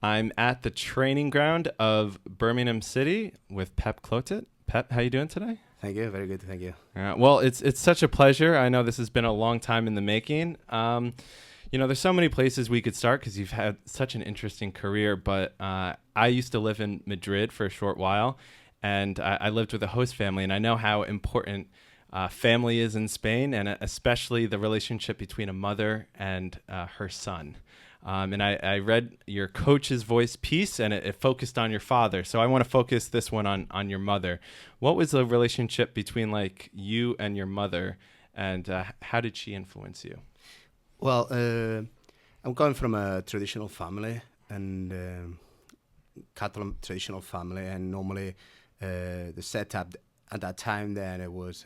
I'm at the training ground of Birmingham City with Pep Clotet. Pep, how you doing today? Thank you. Very good. Thank you. Well, it's such a pleasure. I know this has been a long time in the making. There's so many places we could start because you've had such an interesting career. But I used to live in Madrid for a short while, and I lived with a host family, and I know how important family is in Spain, and especially the relationship between a mother and her son. And I read your Coach's Voice piece, and it focused on your father. So I want to focus this one on your mother. What was the relationship between you and your mother, and how did she influence you? Well, I'm coming from a traditional family, and Catalan traditional family, and normally the setup at that time then it was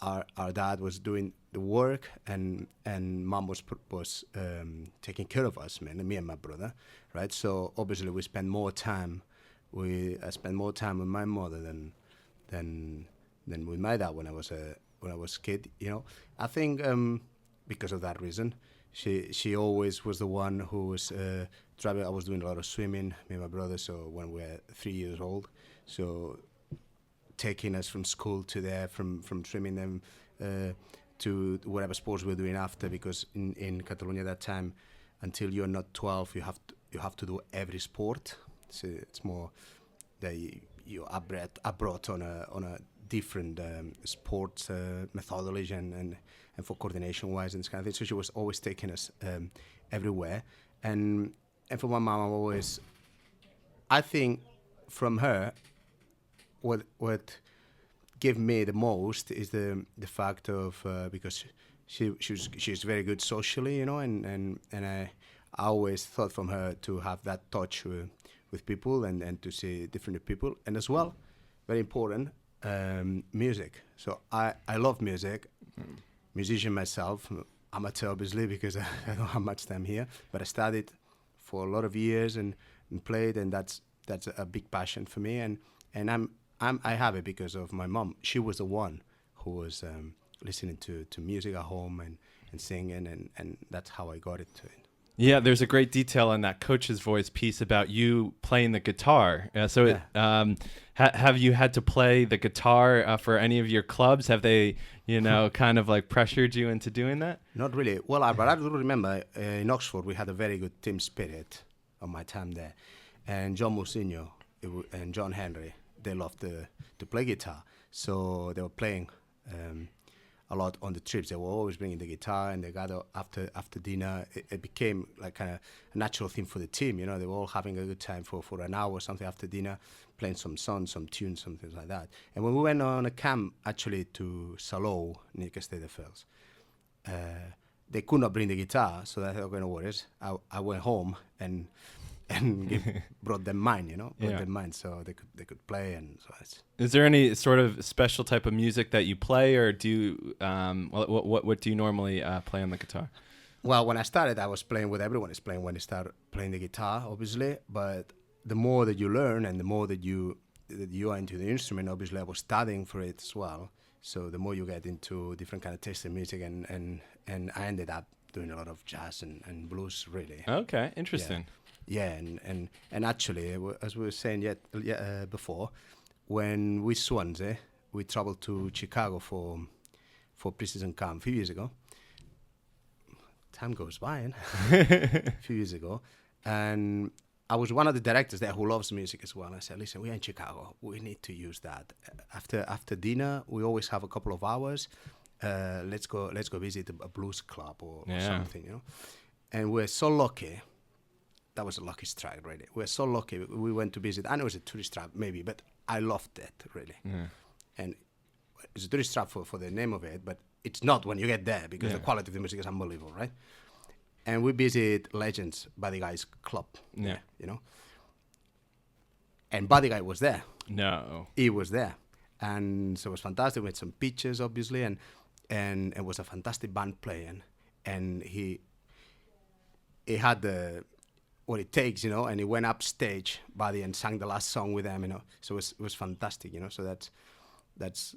our dad was doing the work, and mom was taking care of us, me and my brother, right? So obviously we spend more time. I spent more time with my mother than with my dad when I was a kid. I think because of that reason, she always was the one who was driving. I was doing a lot of swimming, me and my brother. So when we were 3 years old, so taking us from school to there, from swimming them to whatever sports we were doing after, because in Catalonia at that time, until you're not 12, you have to do every sport. So it's more that you are brought on a different sports methodology and for coordination wise and this kind of thing. So she was always taking us everywhere, and for my mom, I think from her, what gave me the most is the fact of because she's very good socially, and I always thought from her to have that touch with people and to see different people, and as well, very important, music. So I love music, musician myself, amateur obviously because I don't have much time here, but I studied for a lot of years and played, and that's a big passion for me, and I have it because of my mom. She was the one who was listening to music at home and singing, and that's how I got into it. Yeah, there's a great detail in that Coach's Voice piece about you playing the guitar. Have you had to play the guitar for any of your clubs? Have they, kind of pressured you into doing that? Not really. Well, but I do remember in Oxford we had a very good team spirit on my time there, and John Musinho and John Henry, they loved to play guitar, so they were playing a lot on the trips. They were always bringing the guitar, and they gather after dinner. It became like kind of a natural thing for the team. They were all having a good time for an hour or something after dinner, playing some songs, some tunes, something like that. And when we went on a camp actually to Salou near Castelldefels, they could not bring the guitar, so I thought, okay, no worries. I went home and brought them mine, brought them mine, so they could play, and so it's. Is there any sort of special type of music that you play, or do you, what do you normally play on the guitar? Well, when I started, I was playing what everyone is playing when they start playing the guitar, obviously. But the more that you learn, and the more that you are into the instrument, obviously, I was studying for it as well. So the more you get into different kind of taste in music, and I ended up doing a lot of jazz and blues, really. Okay, interesting. Yeah, and actually, as we were saying before, when we Swansea, we traveled to Chicago for pre-season camp a few years ago. Time goes by, a few years ago, and I was one of the directors there who loves music as well. And I said, listen, we're in Chicago, we need to use that. After dinner, we always have a couple of hours. Let's go visit a blues club or something, And we're so lucky. That was a lucky strike, really. We're so lucky. We went to visit, and it was a tourist trap, maybe, but I loved it, really. Yeah. And it's a tourist trap for the name of it, but it's not when you get there, because the quality of the music is unbelievable, right? And we visit Legends, Buddy Guy's club. Yeah. And Buddy Guy was there. No. He was there. And so it was fantastic. We had some pictures, obviously, and it was a fantastic band playing. And he had what it takes, and he went up stage, Buddy, and sang the last song with them, So it was fantastic, So that's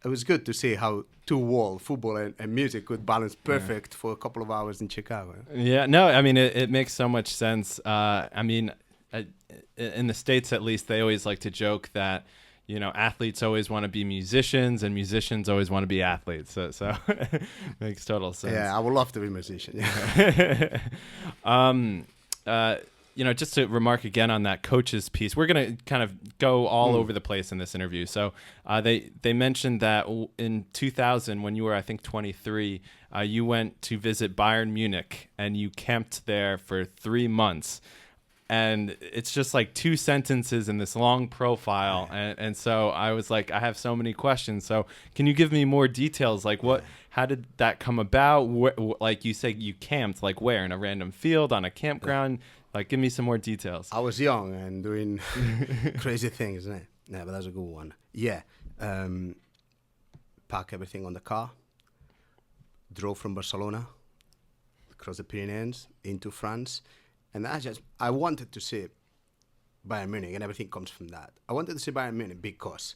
it was good to see how two worlds, football and music, could balance perfect for a couple of hours in Chicago. Yeah, no, I mean, it makes so much sense. I mean, in the States, at least, they always like to joke that, athletes always want to be musicians and musicians always want to be athletes. So makes total sense. Yeah, I would love to be a musician. Yeah. Just to remark again on that coaches piece, we're going to kind of go all over the place in this interview. So they mentioned that in 2000, when you were, I think, 23, you went to visit Bayern Munich and you camped there for 3 months. And it's just like 2 sentences in this long profile. And so I was like, I have so many questions. So can you give me more details? Like how did that come about? Like you say you camped, like where? In a random field, on a campground? Like, give me some more details. I was young and doing crazy things, isn't it? Yeah, but that's a good one. Yeah. Pack everything on the car. Drove from Barcelona, across the Pyrenees, into France. And I wanted to see Bayern Munich, and everything comes from that. I wanted to see Bayern Munich because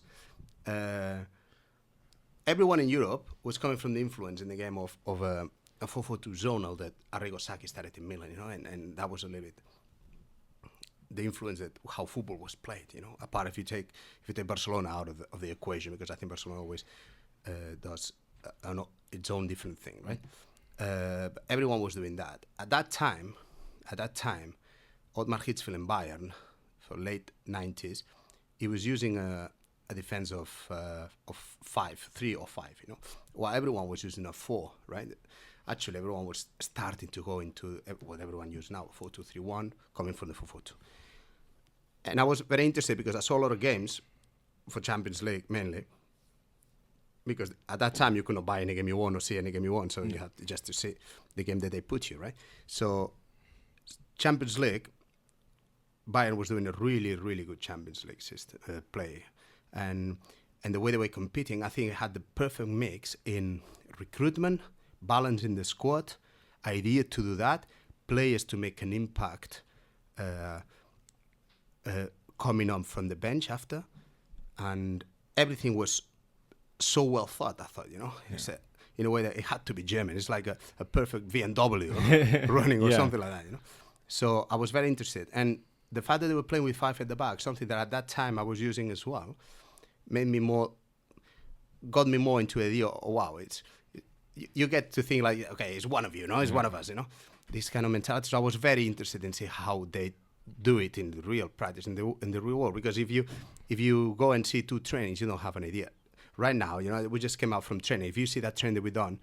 everyone in Europe was coming from the influence in the game of a 4-4-2 zonal that Arrigo Sacchi started in Milan, and that was a little bit the influence that how football was played, Apart if you take Barcelona out of the equation, because I think Barcelona always does its own different thing, right? But everyone was doing that. At that time, Ottmar Hitzfeld in Bayern, for late 90s, he was using a defense of 3 or 5, while everyone was using a 4, right? Actually, everyone was starting to go into what everyone uses now, 4-2-3-1, coming from the 4-4-2. And I was very interested because I saw a lot of games for Champions League, mainly, because at that time you could not buy any game you want or see any game you want, so you had just to see the game that they put you, right? So Champions League, Bayern was doing a really, really good Champions League system, play. And the way they were competing, I think it had the perfect mix in recruitment, balancing the squad, idea to do that, players to make an impact coming on from the bench after. And everything was so well thought, I thought, It's in a way that it had to be German. It's like a perfect BMW running or something like that, So I was very interested. And the fact that they were playing with 5 at the back, something that at that time I was using as well, got me more into the idea, wow, you get to think like, okay, it's one of you, it's one of us, this kind of mentality. So I was very interested in see how they do it in the real practice, in the real world. Because if you go and see 2 trainings, you don't have an idea. Right now, we just came out from training. If you see that training that we've done,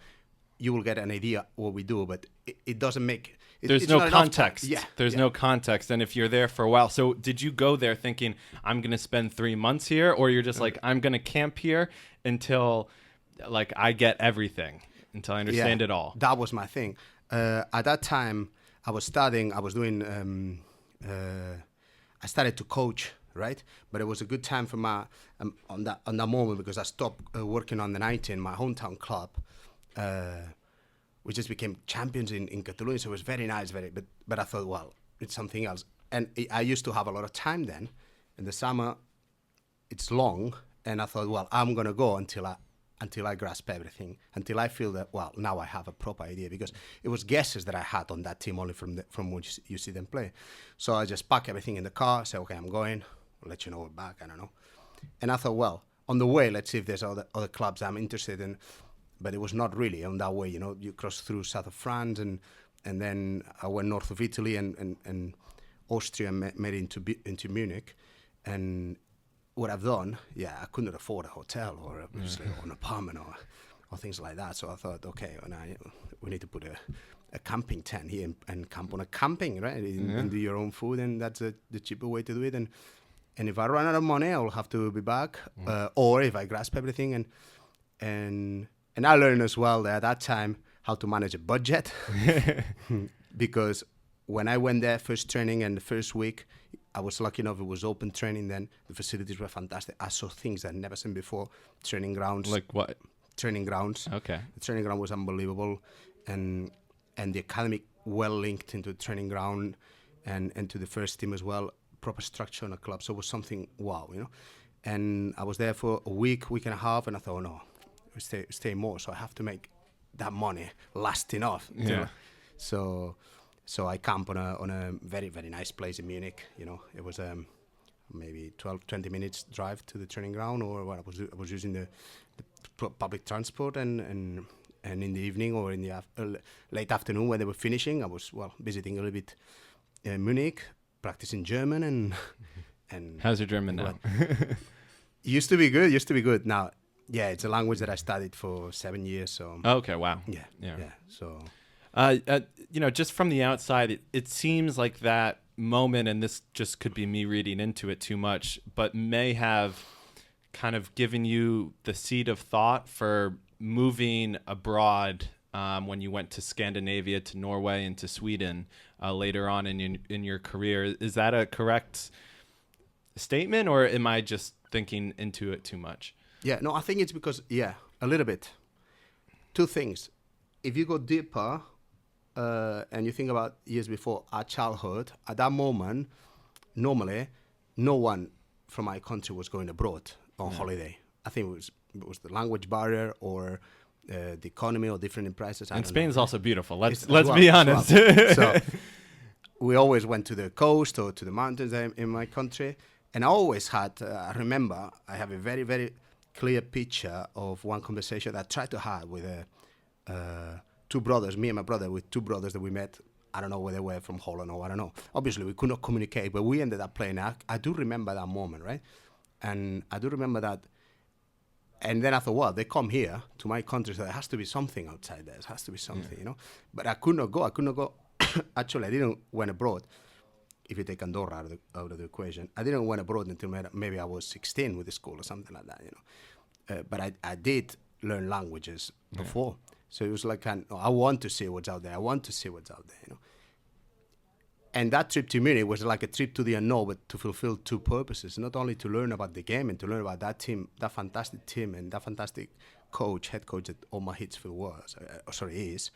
you will get an idea what we do, but it doesn't make... There's no context. Yeah. There's no context. And if you're there for a while, so did you go there thinking, I'm going to spend 3 months here? Or you're just like, I'm going to camp here until like I get everything, until I understand it all? That was my thing. At that time, I was studying, I was doing... I started to coach, right? But it was a good time for my on that moment, because I stopped working on the 90 in my hometown club. We just became champions in Catalonia, so it was very nice. But I thought, well, it's something else. And I used to have a lot of time then. In the summer, it's long, and I thought, well, I'm gonna go until I grasp everything, until I feel that, well, now I have a proper idea, because it was guesses that I had on that team only from when you see them play. So I just pack everything in the car, say, okay, I'm going, I'll let you know we're back, I don't know. And I thought, well, on the way, let's see if there's other clubs I'm interested in. But it was not really on that way, you cross through south of France, and then I went north of Italy and Austria, made into Munich. And what I've done, I couldn't afford a hotel or an apartment or things like that. So I thought, okay, we need to put a camping tent here and camp on a camping, right? And do your own food, and that's the cheaper way to do it. And if I run out of money, I'll have to be back. Or if I grasp everything, and I learned as well that at that time how to manage a budget, because when I went there first training and the first week, I was lucky enough it was open training then. The facilities were fantastic. I saw things I'd never seen before. Training grounds. Like what? Training grounds. Okay. The training ground was unbelievable, and the academy well linked into the training ground and to the first team as well. Proper structure on a club. So it was something wow, And I was there for a week and a half, and I thought, oh, no, stay more. So I have to make that money last enough. Yeah. So I camp on a very, very nice place in Munich. You know, it was maybe 20 minutes drive to the training ground, or I was using the public transport, and in the evening or in the late afternoon when they were finishing, I was visiting a little bit Munich, practicing German and. How's your German now? Used to be good. Now, yeah, it's a language that I studied for 7 years. So. Okay. Wow. Yeah. So. Just from the outside, it seems like that moment, and this just could be me reading into it too much, but may have kind of given you the seed of thought for moving abroad when you went to Scandinavia, to Norway, and to Sweden later on in your career. Is that a correct statement, or am I just thinking into it too much? Yeah, no, I think it's because, a little bit. Two things. If you go deeper and you think about years before our childhood, at that moment, normally, no one from my country was going abroad on holiday. I think it was the language barrier or the economy or different prices. And Spain's also beautiful. Let's well, be honest. So we always went to the coast or to the mountains in my country. And I always had, I remember, I have a very, very clear picture of one conversation that I tried to have with two brothers, me and my brother, with two brothers that we met. I don't know where they were, from Holland or I don't know. Obviously, we could not communicate, but we ended up playing. I do remember that moment, right? And I do remember that. And then I thought, well, they come here to my country, so there has to be something outside there. There has to be something, you know. But I could not go. Actually, I didn't went abroad. If you take Andorra out of the equation, I didn't went abroad until maybe I was 16 with the school or something like that, you know. But I did learn languages before. So it was like, I want to see what's out there. You know. And that trip to Munich was like a trip to the unknown, but to fulfill two purposes. Not only to learn about the game and to learn about that team, that fantastic team, and that fantastic head coach that Omar Hitzfeld is,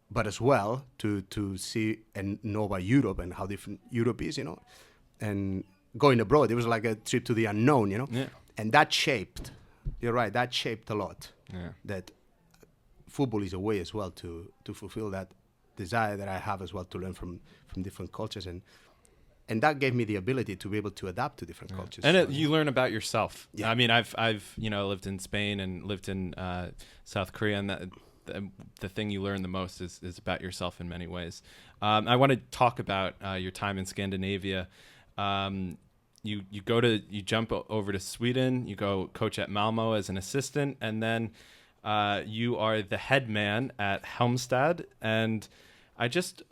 but as well to see and know about Europe and how different Europe is, you know. And going abroad, it was like a trip to the unknown, you know. Yeah. And that shaped, you're right, that shaped a lot. Yeah. That football is a way as well to fulfill that desire that I have as well, to learn from different cultures, and that gave me the ability to be able to adapt to different cultures. And you learn about yourself. Yeah. I mean, I've lived in Spain and lived in South Korea, and the thing you learn the most is about yourself in many ways. I want to talk about your time in Scandinavia. You jump over to Sweden. You go coach at Malmo as an assistant, and then you are the head man at Halmstad. And I just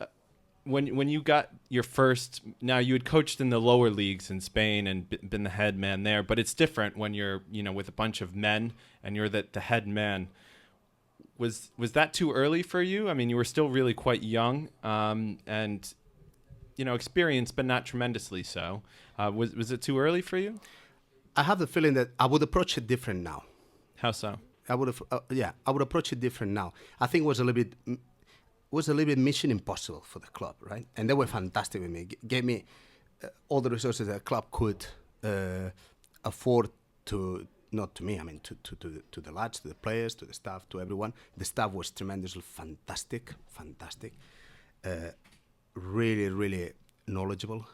when you got your first, now you had coached in the lower leagues in Spain and been the head man there, but it's different when you're with a bunch of men and you're the head man. Was that too early for you? I mean, you were still really quite young, and experienced, but not tremendously so. Was it too early for you? I have the feeling that I would approach it different now. How so? I would approach it different now. I think it was a little bit mission impossible for the club, right? And they were fantastic with me. Gave me all the resources that the club could afford to. Not to me, I mean to the lads, to the players, to the staff, to everyone. The staff was tremendously fantastic. Really, really knowledgeable,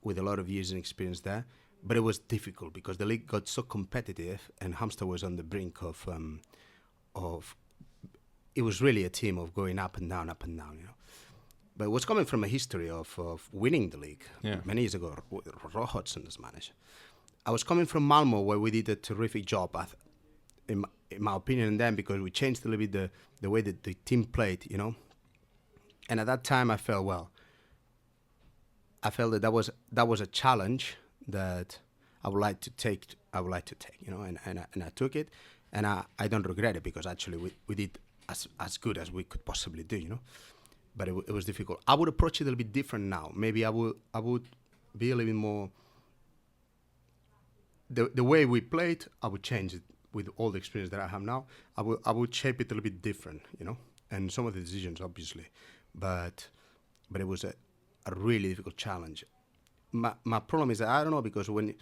with a lot of years and experience there. But it was difficult because the league got so competitive, and Halmstad was on the brink of. It was really a team of going up and down, you know. But it was coming from a history of winning the league many years ago. Roy Hodgson as manager. I was coming from Malmo, where we did a terrific job, in my opinion, and then because we changed a little bit the way that the team played, you know. And at that time, I felt that was a challenge that I would like to take, you know, and I took it, and I don't regret it, because actually we did as good as we could possibly do, you know. But it was difficult. I would approach it a little bit different now. Maybe I would be a little bit more. The way we played, I would change it with all the experience that I have now. I would shape it a little bit different, you know, and some of the decisions, obviously, but it was a really difficult challenge. My problem is that I don't know, because when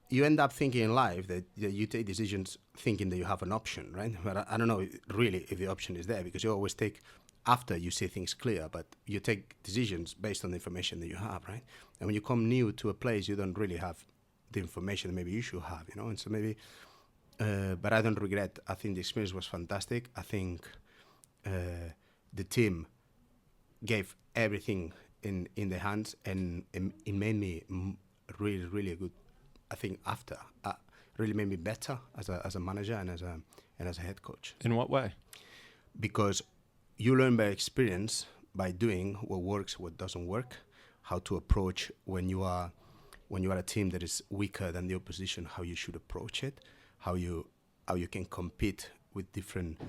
you end up thinking in life that you take decisions thinking that you have an option, right? But I don't know really if the option is there, because you always take after you see things clear, but you take decisions based on the information that you have, right? And when you come new to a place, you don't really have the information that maybe you should have, you know. And so maybe, but I don't regret. I think the experience was fantastic. I think the team gave everything in their hands, and it made me really, really good. I think after really made me better as a manager and as a head coach. In what way? Because you learn by experience, by doing what works, what doesn't work, how to approach when you are a team that is weaker than the opposition, how you should approach it, how you can compete with different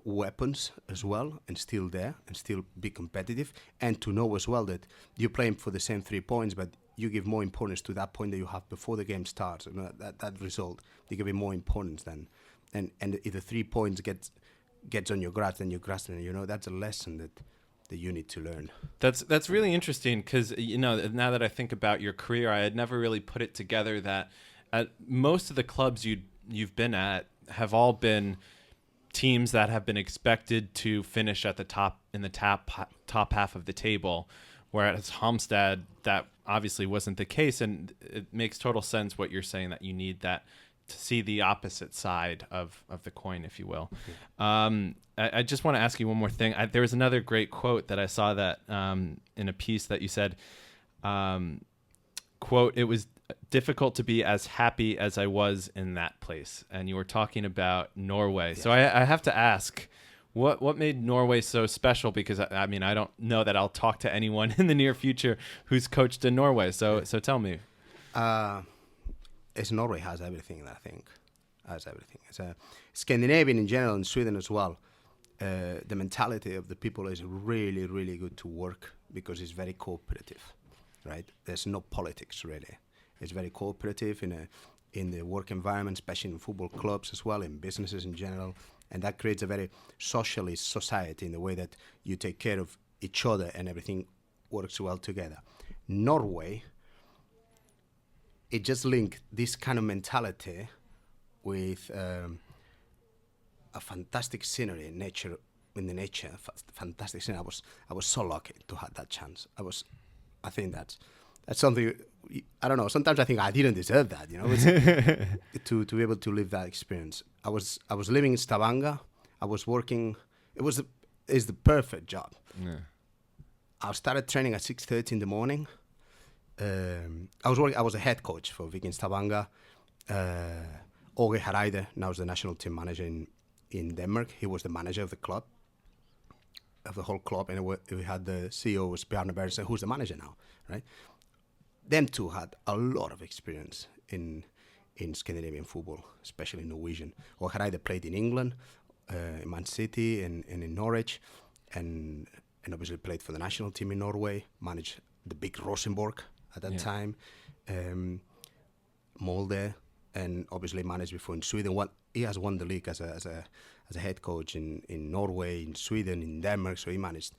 weapons as well, and still there and still be competitive, and to know as well that you're playing for the same 3 points, but you give more importance to that point that you have before the game starts. You know, that result, you give it more importance than, and if the 3 points gets on your grass, then you grasp it. You know, that's a lesson that you need to learn. That's really interesting, because you know, now that I think about your career, I had never really put it together that at most of the clubs you've been at have all been teams that have been expected to finish at the top half of the table, whereas Halmstad, that obviously wasn't the case. And it makes total sense what you're saying, that you need that to see the opposite side of the coin, if you will. I just want to ask you one more thing. There was another great quote that I saw that in a piece that you said, quote, "It was difficult to be as happy as I was in that place." And you were talking about Norway. Yeah. So I have to ask, what made Norway so special? Because I mean, I don't know that I'll talk to anyone in the near future who's coached in Norway. So tell me. As Norway has everything, I think. Has everything. It's Scandinavian in general, and Sweden as well. The mentality of the people is really, really good to work, because it's very cooperative, right? There's no politics really. It's very cooperative in the work environment, especially in football clubs as well, in businesses in general, and that creates a very socialist society in the way that you take care of each other and everything works well together. Norway, it just linked this kind of mentality with a fantastic scenery in nature. Fantastic scenery. I was so lucky to have that chance. I think that's something. I don't know. Sometimes I think I didn't deserve that. You know, to be able to live that experience. I was living in Stavanger. I was working. It's the perfect job. Yeah. I started training at 6:30 in the morning. I was a head coach for Viking Stavanger. Åge Hareide, now is the national team manager in Denmark. He was the manager of the club, of the whole club, and we had the CEO was Bjarne Berntsen, who's the manager now, right? Them two had a lot of experience in Scandinavian football, especially Norwegian. Åge Hareide played in England, in Man City and in Norwich, and obviously played for the national team in Norway, managed the big Rosenborg at that time, Molde, and obviously managed before in Sweden. He has won the league as a head coach in Norway, in Sweden, in Denmark, so he managed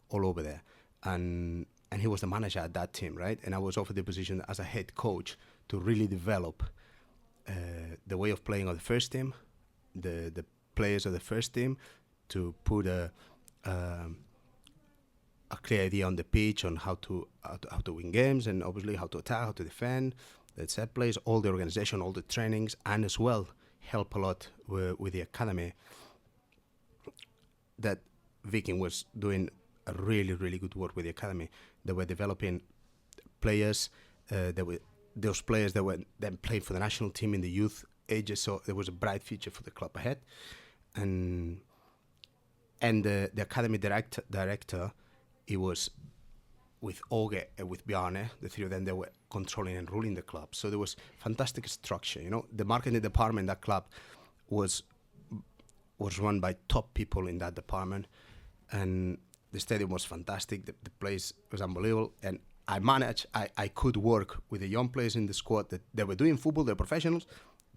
all over there. And he was the manager at that team, right? And I was offered the position as a head coach to really develop the way of playing of the first team, the players of the first team, to put a clear idea on the pitch on how to win games, and obviously how to attack, how to defend, the set plays, all the organization, all the trainings, and as well help a lot with the academy. That Viking was doing a really, really good work with the academy. They were developing players. Those players that were then playing for the national team in the youth ages. So there was a bright future for the club ahead. And the academy director, he was with Åge and with Bjarne, the three of them, they were controlling and ruling the club. So there was fantastic structure. You know, the marketing department in that club was run by top people in that department, and the stadium was fantastic. The place was unbelievable, and I could work with the young players in the squad that they were doing football, they're professionals,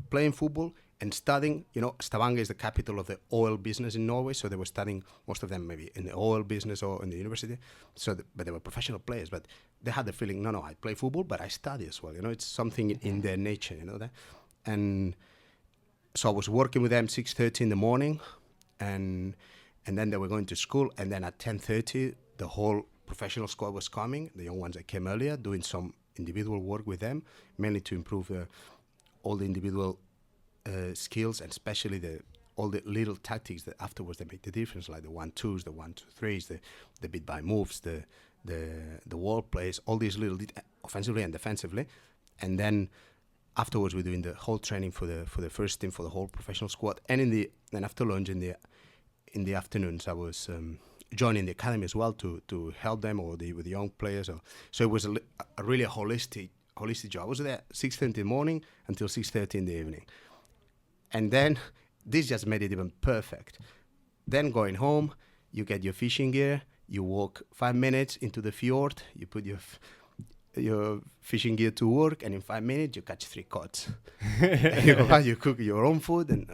playing football, and studying. You know, Stavanger is the capital of the oil business in Norway, so they were studying, most of them maybe in the oil business or in the university. But they were professional players, but they had the feeling, no, I play football, but I study as well. You know, it's something in their nature, you know that. And so I was working with them 6:30 in the morning, and then they were going to school, and then at 10:30 the whole professional squad was coming. The young ones that came earlier, doing some individual work with them, mainly to improve all the individual skills, and especially all the little tactics that afterwards they make the difference, like the 1-2s, the 1-2-3s, the bit by moves, the wall plays, all these little offensively and defensively. And then afterwards we're doing the whole training for the first team, for the whole professional squad. And after lunch in the afternoons I was joining the academy as well to help them with the young players. So it was a really holistic job. I was there 6:30 in the morning until 6:30 in the evening. And then this just made it even perfect. Then going home, you get your fishing gear, you walk 5 minutes into the fjord, you put your fishing gear to work, and in 5 minutes you catch 3 cod. And you go out, you cook your own food, and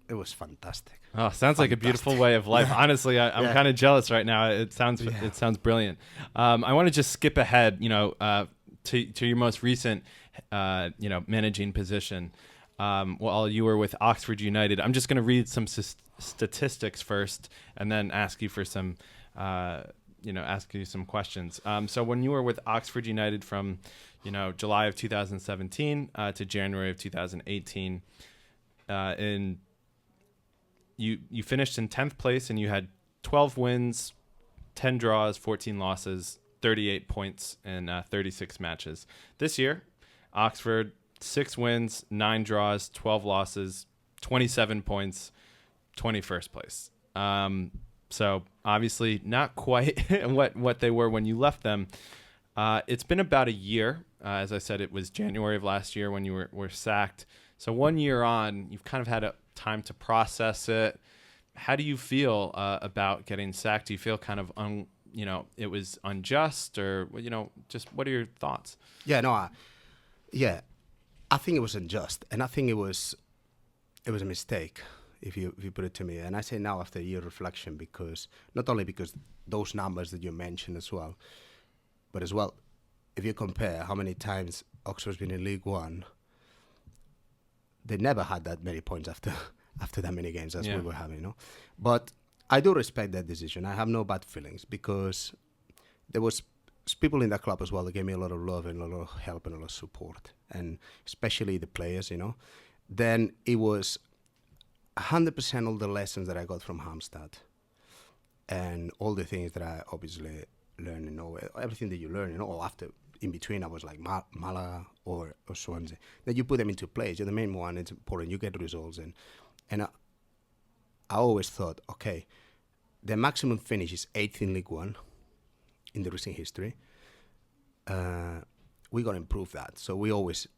it was fantastic. Oh, sounds like a beautiful way of life. Honestly, I'm kind of jealous right now. It sounds brilliant. I want to just skip ahead, to your most recent, managing position. While you were with Oxford United, I'm just going to read some statistics first, and then ask you for some, ask you some questions. So when you were with Oxford United from, July of 2017 to January of 2018, you finished in 10th place, and you had 12 wins, 10 draws, 14 losses, 38 points in 36 matches. This year, Oxford, 6 wins, 9 draws, 12 losses, 27 points, 21st place. So obviously not quite what they were when you left them. It's been about a year. As I said, it was January of last year when you were sacked. So 1 year on, you've kind of had a time to process it. How do you feel about getting sacked? Do you feel kind of it was unjust, or just what are your thoughts? I think it was unjust, and I think it was a mistake, if you put it to me. And I say now after a year reflection, because not only because those numbers that you mentioned as well, but as well, if you compare how many times Oxford's been in League One, they never had that many points after that many games as we were having, But I do respect that decision. I have no bad feelings, because there was people in that club as well that gave me a lot of love and a lot of help and a lot of support, and especially the players, Then it was 100% all the lessons that I got from Halmstad, and all the things that I obviously learned in Norway, everything that you learn, after in between I was like Malaga or Swansea, then you put them into place. You're the main one, it's important, you get results. And I always thought, okay, the maximum finish is 8th in League One in the recent history. We got to improve that. So we always,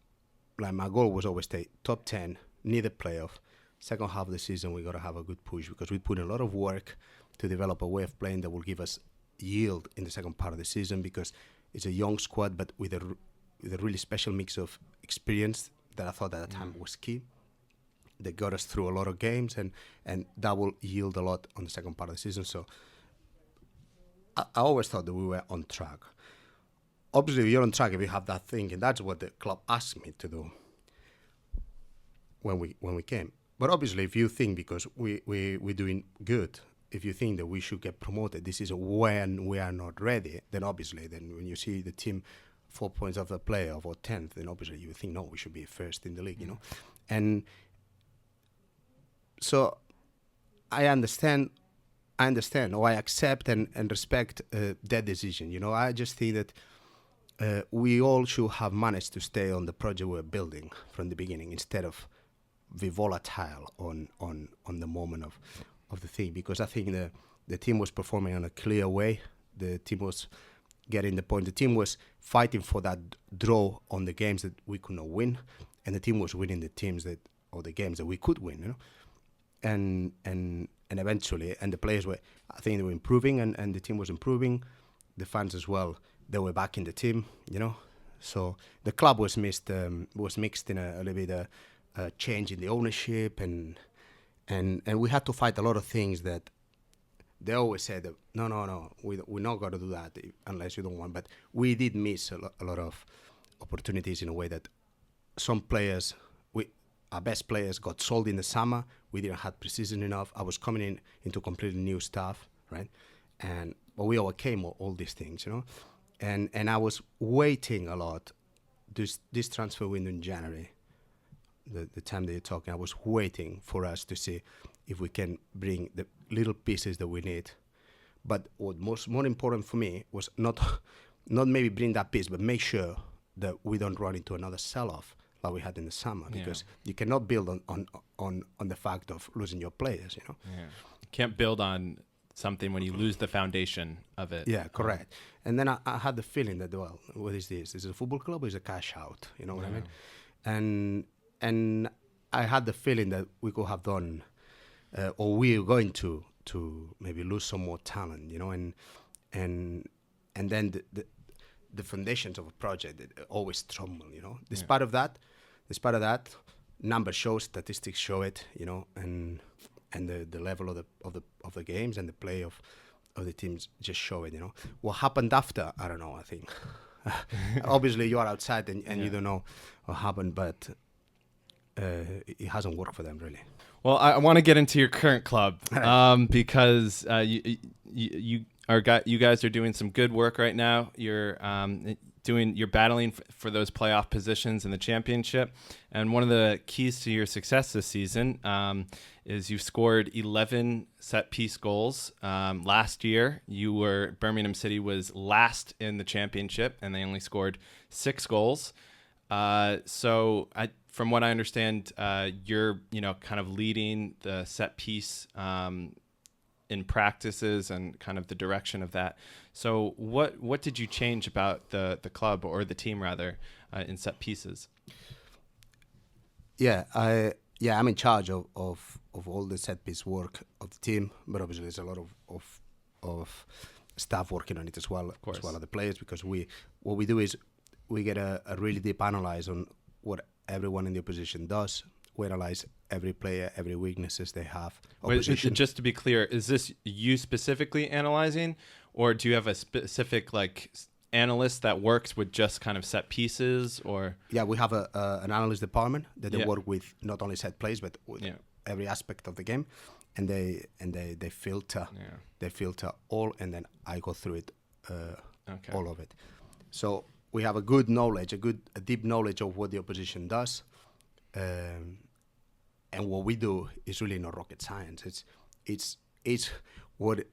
my goal was always stay top 10, near the playoff. Second half of the season, we got to have a good push, because we put in a lot of work to develop a way of playing that will give us yield in the second part of the season, because it's a young squad, but with a really special mix of experience that I thought at the time was key. They got us through a lot of games, and that will yield a lot on the second part of the season. So I always thought that we were on track. Obviously, you're on track if you have that thing, and that's what the club asked me to do when we came. But obviously, if you think, because we're doing good, if you think that we should get promoted, this is when we are not ready, then obviously, then when you see the team 4 points off the playoff or 10th, then obviously you think, no, we should be first in the league, And so I understand, or I accept and respect that decision. I just think that we all should have managed to stay on the project we're building from the beginning, instead of be volatile on the moment of the thing, because I think the team was performing in a clear way. The team was getting the point. The team was fighting for that draw on the games that we could not win, and the team was winning the games that we could win, And eventually, and the players were, I think they were improving, and the team was improving. The fans as well, they were back in the team, So the club was mixed in a little bit change in the ownership, and we had to fight a lot of things that they always said that no, we're not going to do that unless you don't want. But we did miss a lot of opportunities in a way that some players, our best players, got sold in the summer. We didn't have precision enough. I was coming into completely new stuff, right? But we overcame all these things, you know. And I was waiting a lot. This transfer window in January, the time that you're talking, I was waiting for us to see if we can bring the little pieces that we need. But what more important for me was not maybe bring that piece, but make sure that we don't run into another sell-off like we had in the summer, because you cannot build on the fact of losing your players, you know. Yeah. You can't build on something when you lose the foundation of it. Yeah, correct. And then I had the feeling that, well, what is this? Is it a football club or is it a cash out? You know what I mean? And I had the feeling that we could have done, or we are going to maybe lose some more talent, you know, and then the foundations of a project always tremble, you know. Despite of that, numbers show, statistics show it, you know, and the level of the games and the play of the teams just show it, you know. What happened after, I don't know. I think obviously you are outside and you don't know what happened, but it hasn't worked for them really. Well, I want to get into your current club because you guys are doing some good work right now. You're battling for those playoff positions in the championship, and one of the keys to your success this season is you've scored 11 set-piece goals. Last year, Birmingham City was last in the championship, and they only scored 6 goals. From what I understand, you're kind of leading the set-piece in practices and kind of the direction of that. So what did you change about the club, or the team rather, in set pieces? I'm in charge of all the set piece work of the team, but obviously there's a lot of staff working on it as well as the players, because what we do is we get a really deep analyze on what everyone in the opposition does. We analyze every player, every weaknesses they have. Wait, just to be clear, is this you specifically analyzing, or do you have a specific analyst that works with just kind of set pieces? Or we have an analyst department that they work with not only set plays but with every aspect of the game, and they filter all, and then I go through it, all of it. So we have a good knowledge, a deep knowledge of what the opposition does. And what we do is really not rocket science. It's what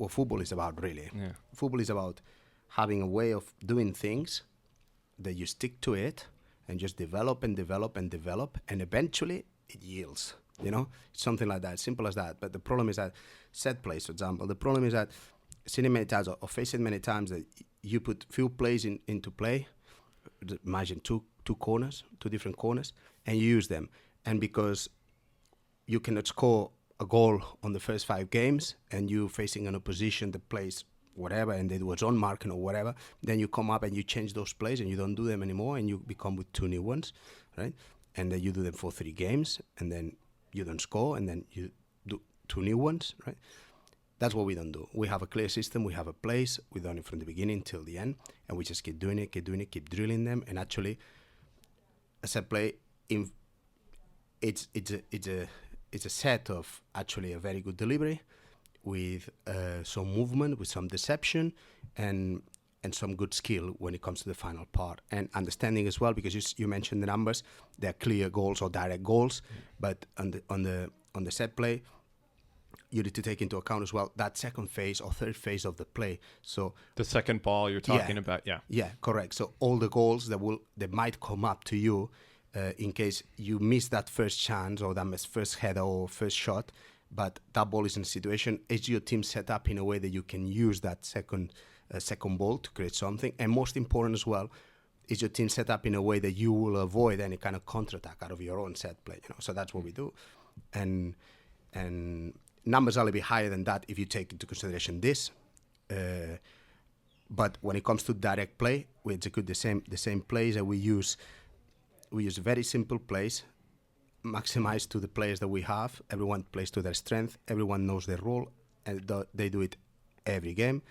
football is about, really. Yeah. Football is about having a way of doing things that you stick to it and just develop, and eventually it yields. You know, it's something like that, simple as that. But the problem is that set plays, for example, the problem is that seen it many times or faced it many times that you put few plays into play. Imagine two different corners, and you use them. And because you cannot score a goal on the first 5 games, and you facing an opposition that plays whatever, and they do a zone marking or whatever, then you come up and you change those plays and you don't do them anymore, and you become with 2 new ones, right? And then you do them for 3 games, and then you don't score, and then you do 2 new ones, right? That's what we don't do. We have a clear system, we have a place, we've done it from the beginning till the end, and we just keep doing it, keep drilling them, and actually, a set play, it's a set of actually a very good delivery with some movement, with some deception, and some good skill when it comes to the final part, and understanding as well, because you mentioned the numbers, they're clear goals or direct goals, but on the set play, you need to take into account as well that second phase or third phase of the play. So the second ball you're talking about, yeah, correct. So all the goals that might come up to you, in case you miss that first chance or that first header or first shot, but that ball is in a situation, is your team set up in a way that you can use that second ball to create something? And most important as well, is your team set up in a way that you will avoid any kind of counterattack out of your own set play? So that's what we do, and numbers are a little bit higher than that if you take into consideration this. But when it comes to direct play, we execute the same plays, and we use very simple plays maximize to the players that we have. Everyone plays to their strength. Everyone knows their role, and they do it every game,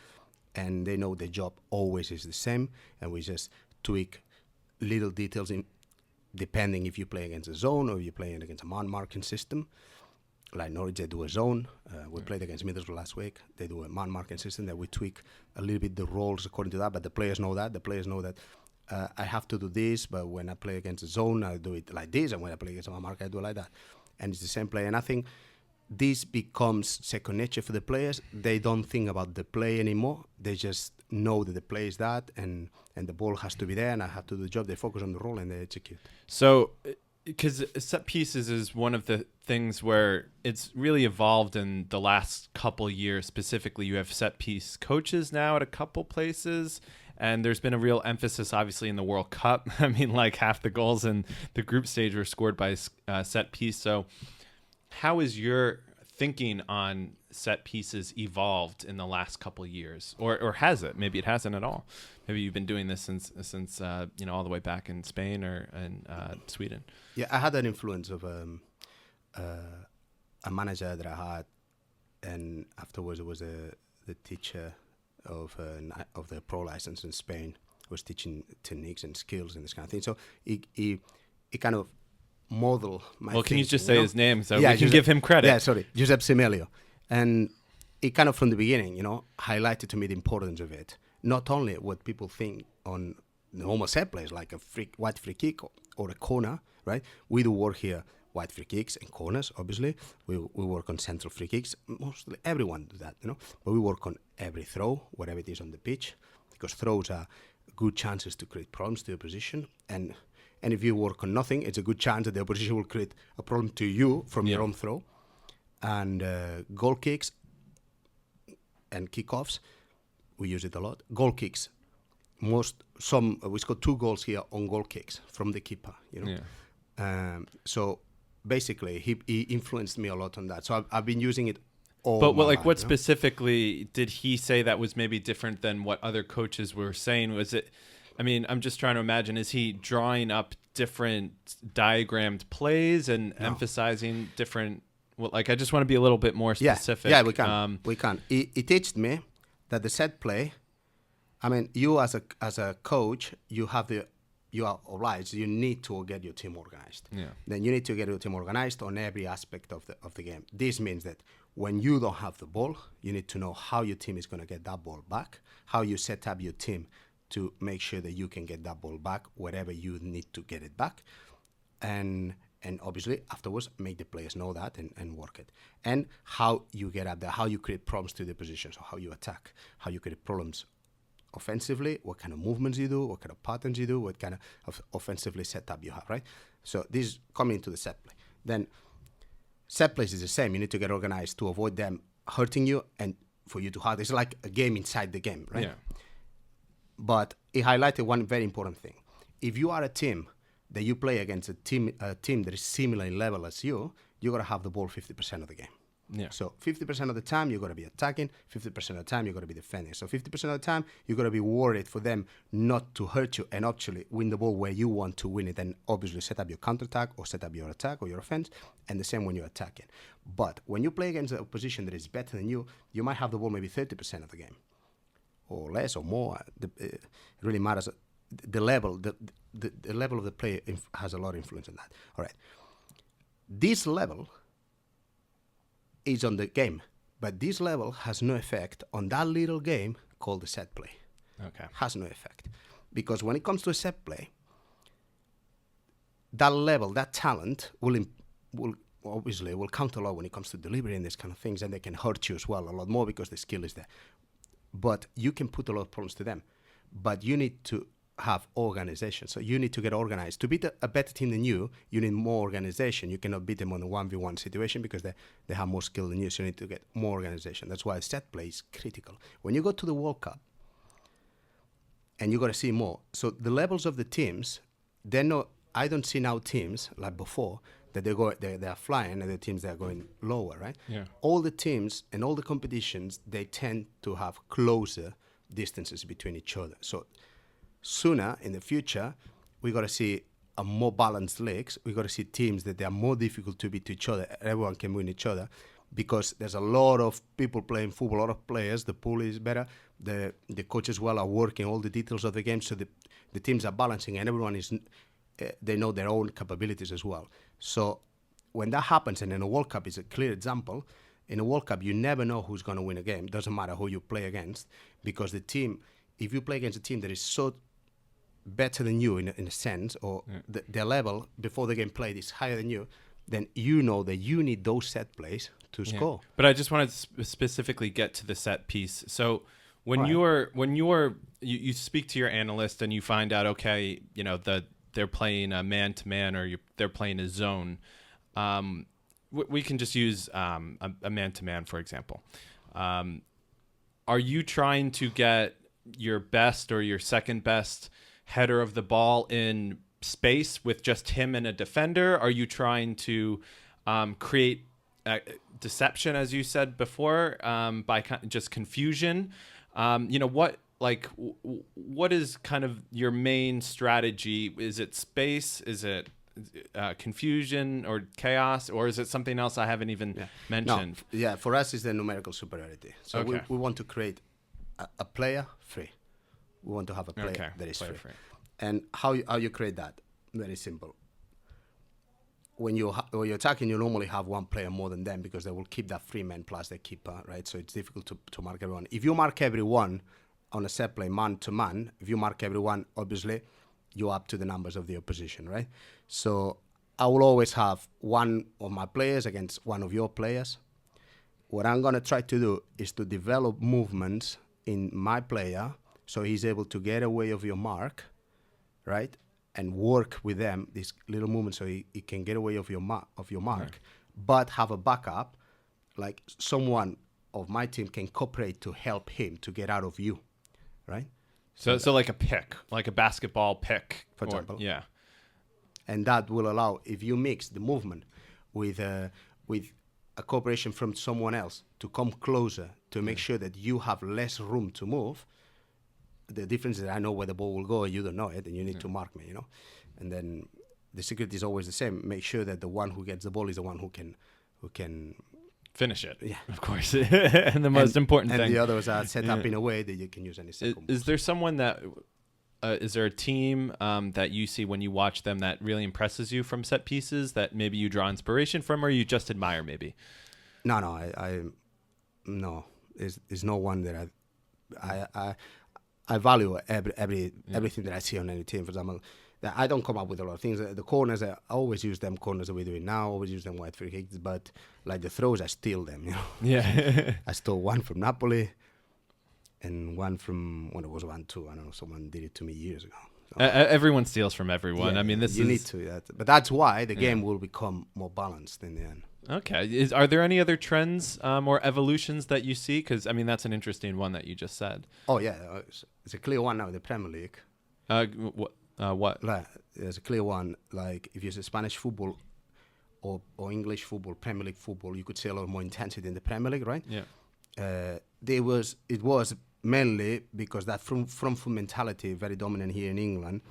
and they know the job always is the same. And we just tweak little details in depending if you play against a zone or you're playing against a man-marking system. Like Norwich, they do a zone. We played against Middlesbrough last week. They do a man-marking system that we tweak a little bit the roles according to that, but the players know that. The players know that I have to do this, but when I play against a zone, I do it like this, and when I play against a man-mark, I do it like that. And it's the same play. And I think this becomes second nature for the players. They don't think about the play anymore. They just know that the play is that, and the ball has to be there, and I have to do the job. They focus on the role, and they execute. So, because set pieces is one of the things where it's really evolved in the last couple years. Specifically, you have set piece coaches now at a couple places, and there's been a real emphasis, obviously, in the World Cup. I mean, like half the goals in the group stage were scored by set piece. So how is your thinking on set pieces evolved in the last couple of years, or has it? Maybe it hasn't at all. Maybe you've been doing this since all the way back in Spain or in Sweden. Yeah, I had an influence of a manager that I had, and afterwards it was the teacher of the pro license in Spain. Was teaching techniques and skills and this kind of thing. So he kind of model my Well, can you thinking, just say his name so we can Giuseppe, give him credit? Yeah, sorry, Giuseppe Semelio. And it kind of from the beginning, highlighted to me the importance of it. Not only what people think on the normal set plays, like a wide free kick or a corner, right? We do work here, wide free kicks and corners, obviously. We work on central free kicks. Mostly everyone does that, But we work on every throw, whatever it is on the pitch, because throws are good chances to create problems to your position. And if you work on nothing, it's a good chance that the opposition will create a problem to you from your own throw. And goal kicks and kickoffs, we use it a lot. Goal kicks, we scored 2 goals here on goal kicks from the keeper. So basically, he influenced me a lot on that. So I've been using it all. But what life, specifically did he say that was maybe different than what other coaches were saying? Was it? I mean, I'm just trying to imagine, is he drawing up different diagrammed plays and emphasizing different... Well, I just want to be a little bit more specific. Yeah, we can. He teached me that the set play, I mean, you as a coach, you are obliged, you need to get your team organized. Yeah. Then you need to get your team organized on every aspect of the game. This means that when you don't have the ball, you need to know how your team is going to get that ball back, how you set up your team to make sure that you can get that ball back wherever you need to get it back. And obviously afterwards make the players know that and work it. And how you get up there, how you create problems to the position, so how you attack, how you create problems offensively, what kind of movements you do, what kind of patterns you do, what kind of offensively setup you have, right? So this is coming into the set play. Then set plays is the same. You need to get organized to avoid them hurting you and for you to have. It's like a game inside the game, right? Yeah. But it highlighted one very important thing. If you are a team that you play against a team that is similar in level as you got to have the ball 50% of the game. Yeah. So 50% of the time, you got to be attacking. 50% of the time, you got to be defending. So 50% of the time, you got to be worried for them not to hurt you and actually win the ball where you want to win it. And obviously set up your counterattack or set up your attack or your offense. And the same when you're attacking. But when you play against a opposition that is better than you might have the ball maybe 30% of the game. Or less or more. It really matters. The level of the play has a lot of influence on that. All right. This level is on the game, but this level has no effect on that little game called the set play. Okay. Has no effect. Because when it comes to a set play, that level, that talent will obviously count a lot when it comes to delivery and these kind of things, and they can hurt you as well a lot more because the skill is there. But you can put a lot of problems to them. But you need to have organization. So you need to get organized. To beat a better team than you need more organization. You cannot beat them on a 1v1 situation because they have more skill than you. So you need to get more organization. That's why set play is critical. When you go to the World Cup, and you got to see more. So the levels of the teams, I don't see now teams like before that they are flying, and the teams that are going lower, right? Yeah. All the teams and all the competitions, they tend to have closer distances between each other. So sooner in the future, we got to see a more balanced leagues, we got to see teams that they are more difficult to beat each other. Everyone can win each other because there's a lot of people playing football, a lot of players. The pool is better. The coaches well are working all the details of the game, so the teams are balancing, and everyone is they know their own capabilities as well. So when that happens, and in a World Cup is a clear example. In a World Cup, you never know who's going to win a game. Doesn't matter who you play against, because the team, if you play against a team that is so better than you in a sense, or their level before the game played is higher than you, then you know that you need those set plays to score. But I just wanted to specifically get to the set piece. So when you speak to your analyst and you find out, okay, you know, they're playing a man-to-man or they're playing a zone, we can just use a man-to-man, for example. Are you trying to get your best or your second best header of the ball in space with just him and a defender? Are you trying to create deception, as you said before, by just confusion? What is kind of your main strategy? Is it space? Is it confusion or chaos, or is it something else I haven't even mentioned? No, for us it's the numerical superiority. So okay. we want to create a player free. We want to have a player that is free. And how you create that? Very simple. When you're attacking, you normally have one player more than them because they will keep that free man plus the keeper, right? So it's difficult to mark everyone. If you mark everyone on a set play man to man, if you mark everyone, obviously you're up to the numbers of the opposition, right? So I will always have one of my players against one of your players. What I'm going to try to do is to develop movements in my player so he's able to get away of your mark, right? And work with them, this little movement, so he can get away of your mark, but have a backup, like someone of my team can cooperate to help him to get out of you, right? So like a pick, like a basketball pick, for example. Yeah. And that will allow, if you mix the movement with a cooperation from someone else to come closer to make sure that you have less room to move. The difference is that I know where the ball will go and you don't know it, and you need to mark me, you know. And then the secret is always the same. Make sure that the one who gets the ball is the one who can finish it. Yeah, of course. And the most important thing. And the others are set up in a way that you can use any second. Is there someone that is there a team that you see when you watch them that really impresses you from set pieces that maybe you draw inspiration from, or you just admire maybe? No, no. There's no one that I value everything that I see on any team. For example, that I don't come up with a lot of things. The corners, I always use them corners that we're doing now. I always use them wide free kicks, but like the throws, I steal them. You know. Yeah. I stole one from Napoli, and one from when it was 1-2. I don't know. Someone did it to me years ago. So, everyone steals from everyone. Yeah, I mean, you need to. But that's why the game will become more balanced in the end. Okay. Are there any other trends or evolutions that you see? Because, I mean, that's an interesting one that you just said. Oh, yeah. It's a clear one now in the Premier League. What? Like, there's a clear one. Like, if you say Spanish football or English football, Premier League football, you could see a lot more intensity in the Premier League, right? Yeah. It was mainly because that front foot mentality, very dominant here in England.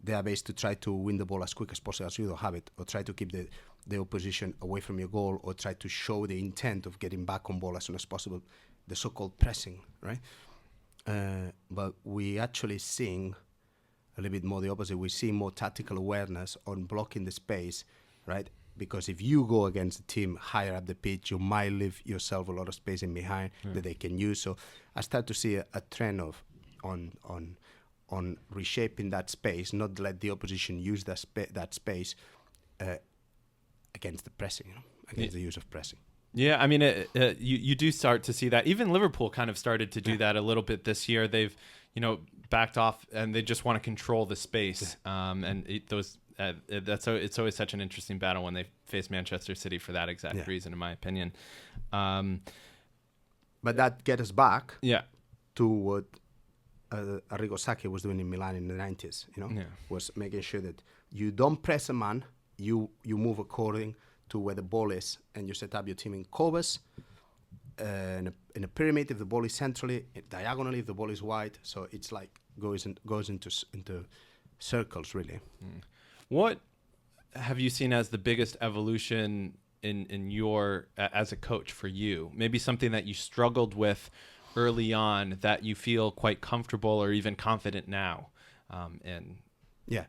They are based to try to win the ball as quick as possible as you don't have it, or try to keep the opposition away from your goal, or try to show the intent of getting back on ball as soon as possible, the so-called pressing, right? But we actually seeing a little bit more the opposite. We see more tactical awareness on blocking the space, right? Because if you go against a team higher up the pitch, you might leave yourself a lot of space in behind that they can use. So I start to see a trend of on reshaping that space, not let the opposition use that space against the pressing, against the use of pressing. Yeah, I mean, you do start to see that. Even Liverpool kind of started to do that a little bit this year. They've, backed off and they just want to control the space. It's always such an interesting battle when they face Manchester City for that exact reason, in my opinion. But that gets us back to what Arrigo Sacchi was doing in Milan in the 90s, was making sure that you don't press a man, you move according to where the ball is, and you set up your team in covers, in a pyramid if the ball is centrally, diagonally if the ball is wide. So it's like goes into circles, really. What have you seen as the biggest evolution in your as a coach for you? Maybe something that you struggled with early on that you feel quite comfortable or even confident now in? Yeah.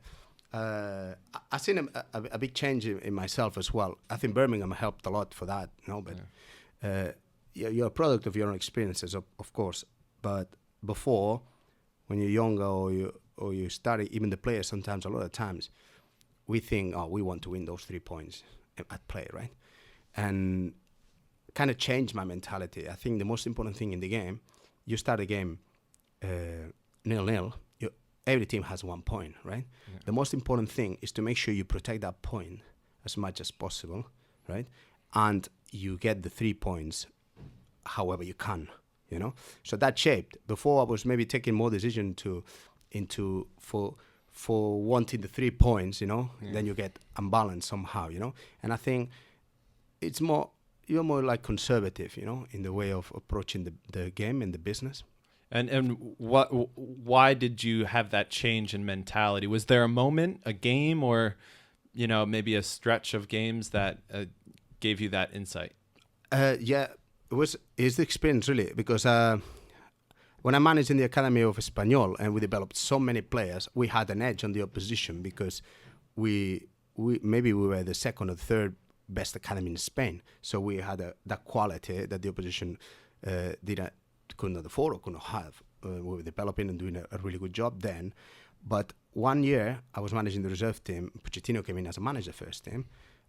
I've seen a big change in myself as well. I think Birmingham helped a lot for that, but you're a product of your own experiences, of course. But before, when you're younger or you study, even the players sometimes, a lot of times, we think, we want to win those 3 points at play, right? And kind of changed my mentality. I think the most important thing in the game, you start a game 0-0, every team has 1 point, right? Yeah. The most important thing is to make sure you protect that point as much as possible, right? And you get the 3 points however you can, So that shaped. Before I was maybe taking more decision for wanting the 3 points, then you get unbalanced somehow, And I think you're more like conservative, in the way of approaching the game and the business. And why did you have that change in mentality? Was there a moment, a game, or maybe a stretch of games that gave you that insight? It's the experience really, because when I managed in the academy of Espanyol and we developed so many players, we had an edge on the opposition because we were the second or third best academy in Spain. So we had that quality that the opposition couldn't afford or couldn't have. We were developing and doing a really good job then. But 1 year, I was managing the reserve team. Pochettino came in as a manager first team.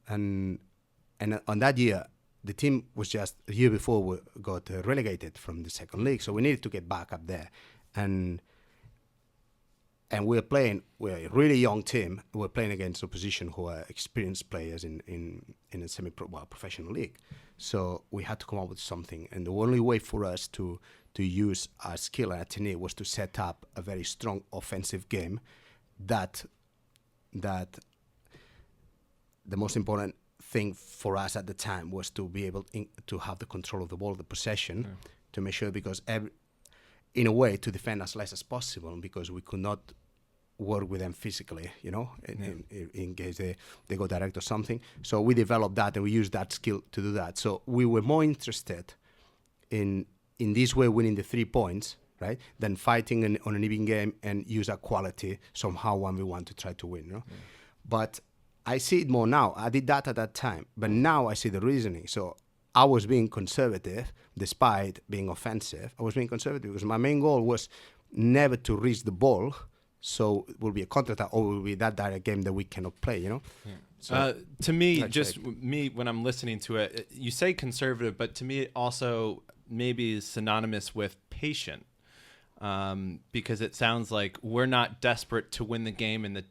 And on that year, the team was just a year before we got relegated from the second league. So we needed to get back up there. And we're a really young team. We're playing against opposition who are experienced players in a professional league. So we had to come up with something. And the only way for us to use our skill and our technique was to set up a very strong offensive game that the most important thing for us at the time was to be able to have the control of the ball, the possession, to make sure, because in a way to defend as less as possible, because we could not work with them physically, in case they go direct or something. So we developed that and we used that skill to do that. So we were more interested in this way winning the 3 points, right, than fighting on an even game and use our quality somehow when we want to try to win. But I see it more now. I did that at that time, but now I see the reasoning. So I was being conservative despite being offensive. I was being conservative because my main goal was never to reach the ball. So it will be a counter-attack, or it will be that direct game that we cannot play, Yeah. So to me, when I'm listening to it, you say conservative, but to me it also maybe is synonymous with patient, because it sounds like we're not desperate to win the game in the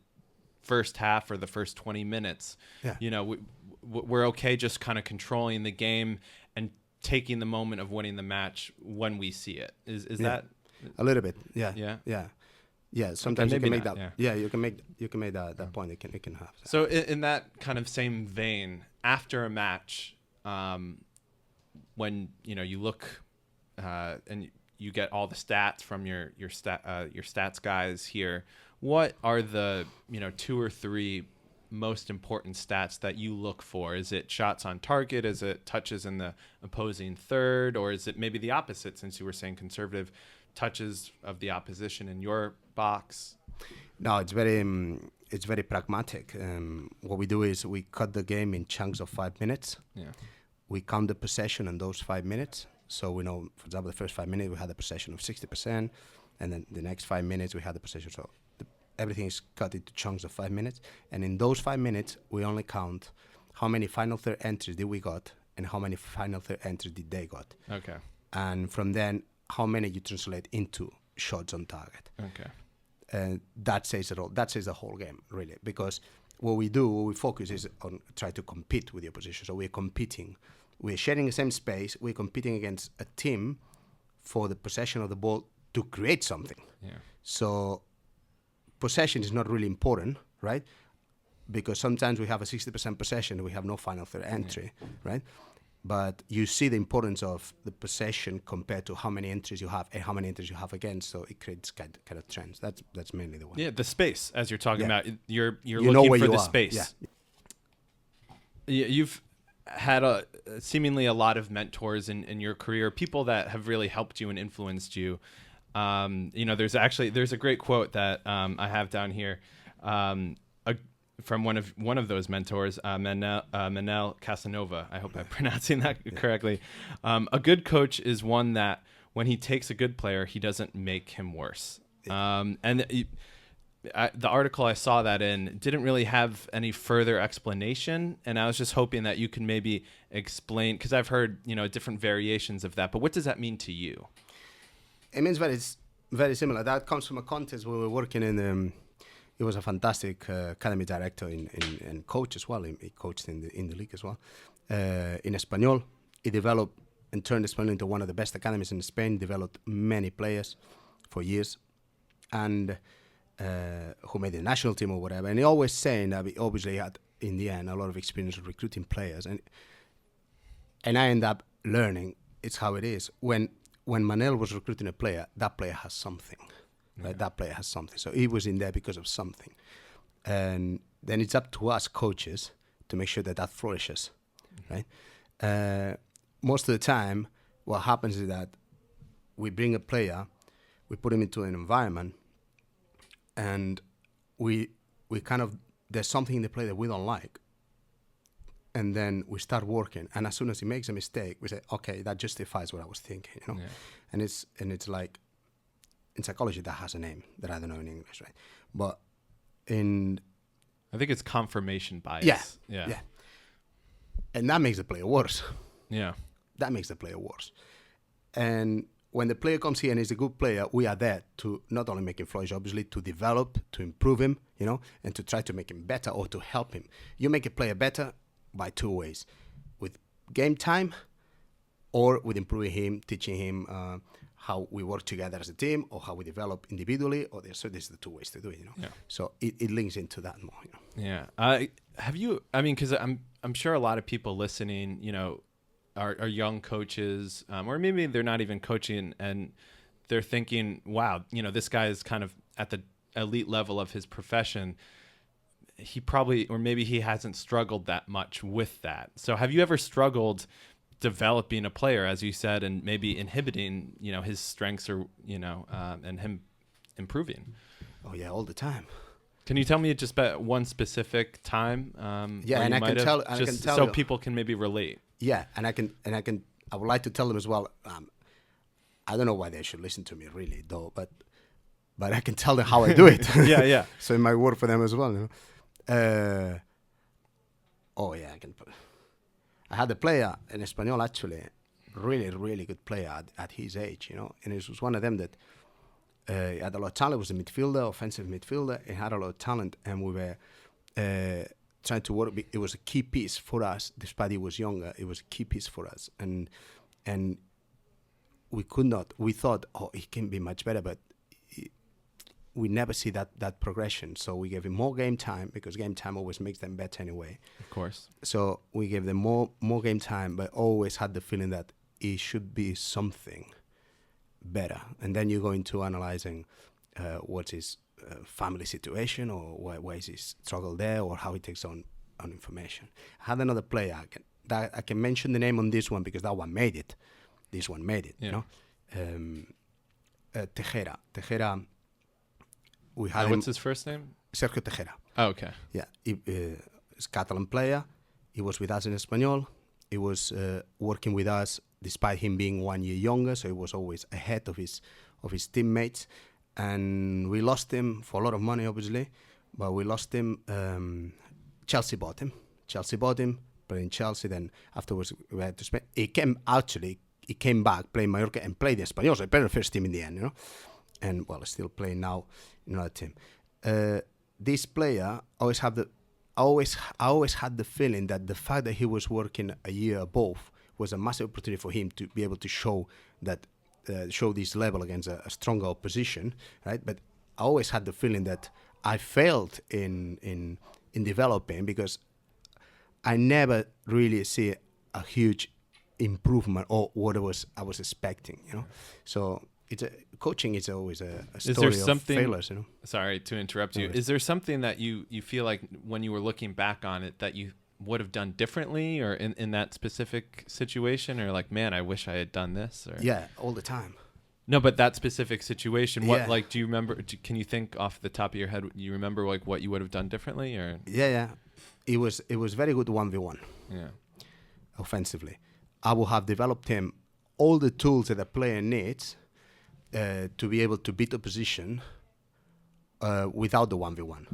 first half or the first 20 minutes. Yeah. We're okay just kind of controlling the game and taking the moment of winning the match when we see it. Is that a little bit? Yeah. Yeah. Yeah. Yeah, sometimes you can make not, that. Yeah, you can make that point. It can have. So in that kind of same vein, after a match, when you look and you get all the stats from your stats guys here, what are the 2 or 3 most important stats that you look for? Is it shots on target? Is it touches in the opposing third, or is it maybe the opposite, since you were saying conservative, touches of the opposition in your box? No, it's very pragmatic. What we do is we cut the game in chunks of 5 minutes. Yeah. We count the possession in those 5 minutes. So we know, for example, the first 5 minutes we had a possession of 60%, and then the next 5 minutes we had the possession. So everything is cut into chunks of 5 minutes, and in those 5 minutes we only count how many final third entries did we got and how many final third entries did they got. Okay. And from then, how many you translate into shots on target. Okay. And that says it all. That says the whole game, really, because what we focus is on try to compete with the opposition. So we're competing. We're sharing the same space. We're competing against a team for the possession of the ball to create something. Yeah. So possession is not really important, right? Because sometimes we have a 60% possession, we have no final third entry, right? but you see the importance of the possession compared to how many entries you have and how many entries you have against. So it creates kind of trends. That's mainly the one. Yeah, the space, as you're talking about. You're You looking know where for you the are. space. Yeah. You've had seemingly a lot of mentors in your career, people that have really helped you and influenced you. There's a great quote that I have down here from one of those mentors, Manel Casanova. I hope I'm pronouncing that correctly. A good coach is one that when he takes a good player, he doesn't make him worse. The article I saw that in didn't really have any further explanation, and I was just hoping that you can maybe explain, because I've heard different variations of that. But what does that mean to you? It means it's very similar. That comes from a context where we were working in. He was a fantastic academy director and coach as well. He coached in the league as well. In Espanyol, he developed and turned Espanyol into one of the best academies in Spain. Developed many players for years, and who made the national team or whatever. And he always saying that we obviously had in the end a lot of experience recruiting players, and I end up learning it's how it is. When Manel was recruiting a player, that player has something. Right? That player has something. So he was in there because of something. And then it's up to us coaches to make sure that flourishes. Right? Most of the time, what happens is that we bring a player, we put him into an environment, and we kind of, there's something in the play that we don't like. And then we start working. And as soon as he makes a mistake, we say, okay, that justifies what I was thinking, Yeah. And it's like, in psychology, that has a name that I don't know in English, right? But I think it's confirmation bias. Yeah. And that makes the player worse. Yeah. That makes the player worse. And when the player comes here and is a good player, we are there to not only make him flourish, obviously, to develop, to improve him, and to try to make him better or to help him. You make a player better by two ways: with game time, or with improving him, teaching him how we work together as a team, or how we develop individually. So this is the two ways to do it. Yeah. So it links into that more. Yeah. Have you? I mean, because I'm sure a lot of people listening, are young coaches, or maybe they're not even coaching, and they're thinking, wow, this guy is kind of at the elite level of his profession. He probably, or maybe he hasn't struggled that much with that. So have you ever struggled developing a player, as you said, and maybe inhibiting, his strengths, or, and him improving? Oh yeah, all the time. Can you tell me just about one specific time? And I can tell so people can maybe relate. Yeah, and I would like to tell them as well. I don't know why they should listen to me really, though, but I can tell them how I do it. Yeah. So it might work for them as well. I can. I had a player in Espanyol, actually, really, really good player at his age, and it was one of them that he had a lot of talent. He was a midfielder, offensive midfielder. He had a lot of talent, and we were trying to work. It was a key piece for us, despite he was younger. It was a key piece for us, and we could not. We thought, he can be much better, but we never see that progression. So we gave him more game time, because game time always makes them better anyway. Of course. So we gave them more game time, but always had the feeling that he should be something better. And then you go into analyzing what's his family situation, or why is he struggle there, or how he takes on information. I had another player. I can mention the name on this one because that one made it. This one made it. Yeah. Tejera. We had what's his first name? Sergio Tejera. Oh, okay. Yeah, he's a Catalan player. He was with us in Espanyol. He was working with us despite him being 1 year younger, so he was always ahead of his teammates. And we lost him for a lot of money, obviously, but we lost him. Chelsea bought him. Played in Chelsea. Then afterwards we had to spend. He came back, played Mallorca and played Espanyol. So he played the first team in the end, And still playing now in another team. This player I always had the feeling that the fact that he was working a year above was a massive opportunity for him to be able to show this level against a stronger opposition, right? But I always had the feeling that I failed in developing, because I never really see a huge improvement or what I was expecting, you know. So coaching is always a story of failures, you know. Sorry to interrupt you. No worries. Is there something that you feel like when you were looking back on it that you would have done differently, or in that specific situation, or like, man, I wish I had done this? Or Yeah, all the time. no, but that specific situation, what Yeah. like do you remember? Can you think off the top of your head? You remember like what you would have done differently, or Yeah. It was very good 1v1 yeah, offensively. I would have developed him all the tools that a player needs to be able to beat opposition without the 1v1,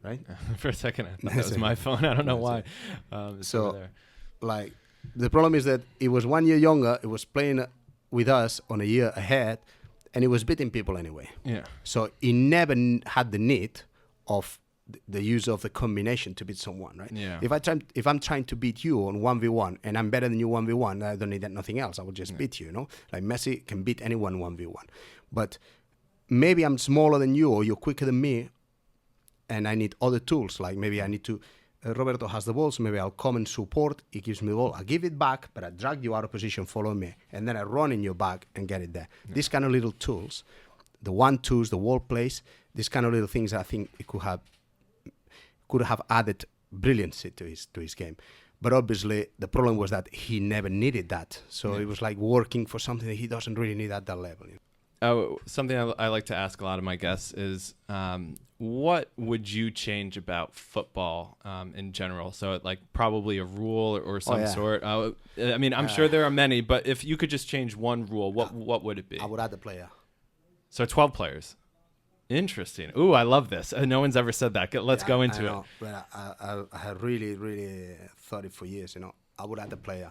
right? For a second I thought that was my phone. I don't know why. It's So, over there. like, the problem is that he was 1 year younger. He was playing with us on a year ahead, and he was beating people anyway. Yeah. So he never had the need of the use of the combination to beat someone, right? Yeah. If I'm trying to beat you on 1v1 and I'm better than you 1v1, I don't need nothing else. I will just beat you, you know? Like Messi can beat anyone 1v1. But maybe I'm smaller than you or you're quicker than me and I need other tools. Like maybe I need to... Roberto has the ball, so maybe I'll come and support. He gives me the ball. I give it back, but I drag you out of position, follow me. And then I run in your back and get it there. Yeah. These kind of little tools, the 1-2s, the wall plays, these kind of little things, I think it could have added brilliancy to his game. But obviously, the problem was that he never needed that. So it was like working for something that he doesn't really need at that level. You know? Something I like to ask a lot of my guests is, what would you change about football in general? So like probably a rule or some sort. I mean, I'm sure there are many, but if you could just change one rule, what would it be? I would add the player. So 12 players. Interesting. Ooh, I love this. No one's ever said that. Let's go into it. But I had really thought it for years, you know. I would add the player.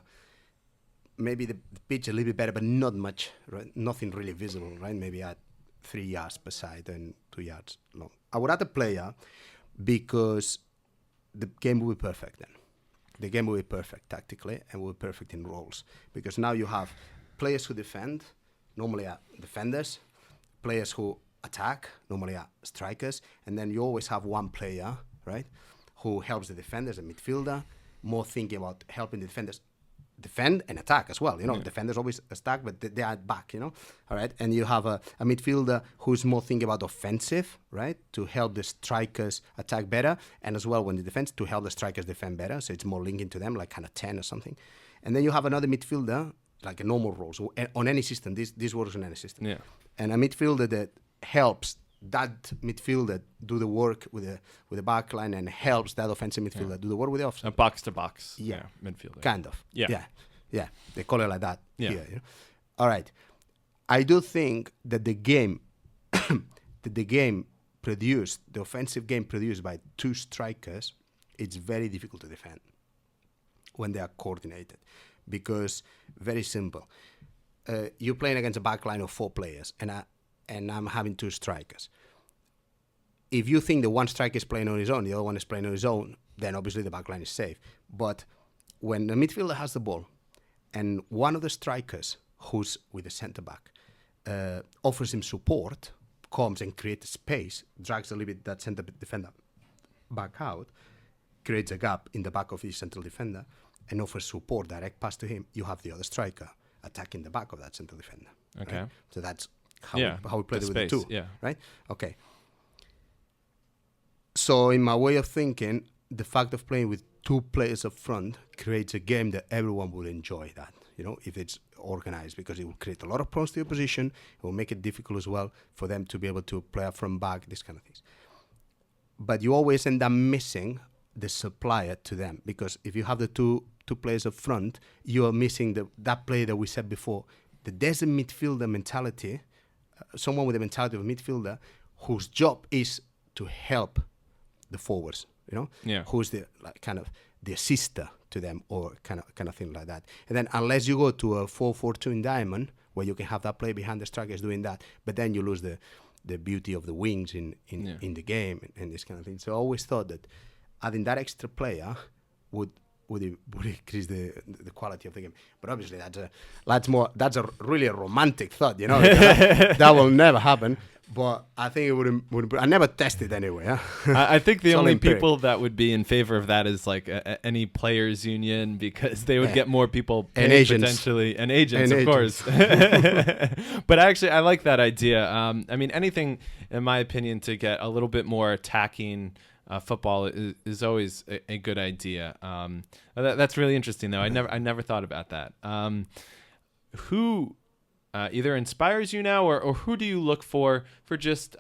Maybe the pitch a little bit better, but not much, right? Nothing really visible, right? Maybe at 3 yards per side and 2 yards long. I would add the player because the game will be perfect then. The game will be perfect tactically and will be perfect in roles. Because now you have players who defend, normally are defenders, players who attack, normally are strikers, and then you always have one player, right, who helps the defenders, a midfielder, more thinking about helping the defenders defend and attack as well. You know, defenders always attack, but they are back, you know. All right. And you have a midfielder who's more thinking about offensive, right, to help the strikers attack better. And as well, when the defense, to help the strikers defend better. So it's more linking to them, like kind of 10 or something. And then you have another midfielder, like a normal role. So on any system, this works on any system. Yeah. And a midfielder that helps that midfielder do the work with the back line and helps that offensive midfielder do the work with the offensive. A box-to-box midfielder. Kind of. Yeah. They call it like that here. You know? All right. I do think that the game produced, the offensive game produced by two strikers, it's very difficult to defend when they are coordinated. Because, very simple, you're playing against a back line of 4 players, and I'm having 2 strikers. If you think the one striker is playing on his own, the other one is playing on his own, then obviously the back line is safe. But when the midfielder has the ball, and one of the strikers, who's with the centre-back, offers him support, comes and creates space, drags a little bit that centre defender back out, creates a gap in the back of his central defender, and offers support, direct pass to him, you have the other striker attacking the back of that central defender. Okay. Right? So that's how we played it with the 2. Yeah. Right? Okay. So in my way of thinking, the fact of playing with 2 players up front creates a game that everyone will enjoy that, you know, if it's organized, because it will create a lot of problems to the opposition. It will make it difficult as well for them to be able to play up from back, these kind of things. But you always end up missing the supplier to them, because if you have the two players up front, you are missing that player that we said before. There's a midfielder mentality, someone with the mentality of a midfielder whose job is to help the forwards, you know, who's the kind of the assister to them, or kind of thing like that. And then unless you go to a 4-4-2 in diamond, where you can have that player behind the strikers doing that, but then you lose the beauty of the wings in the game and this kind of thing. So I always thought that adding that extra player would increase the quality of the game. But obviously that's a really romantic thought, you know. That will never happen. But I think it wouldn't. I never tested anyway. Huh? I think the It's all only empiric. people that would be in favor of that is like any players union, because they would get more people And paid agents. potentially, and agents, And of course. But actually, I like that idea. I mean, anything, in my opinion, to get a little bit more attacking football is always a good idea. That's really interesting, though. I never thought about that. Who either inspires you now, or who do you look for just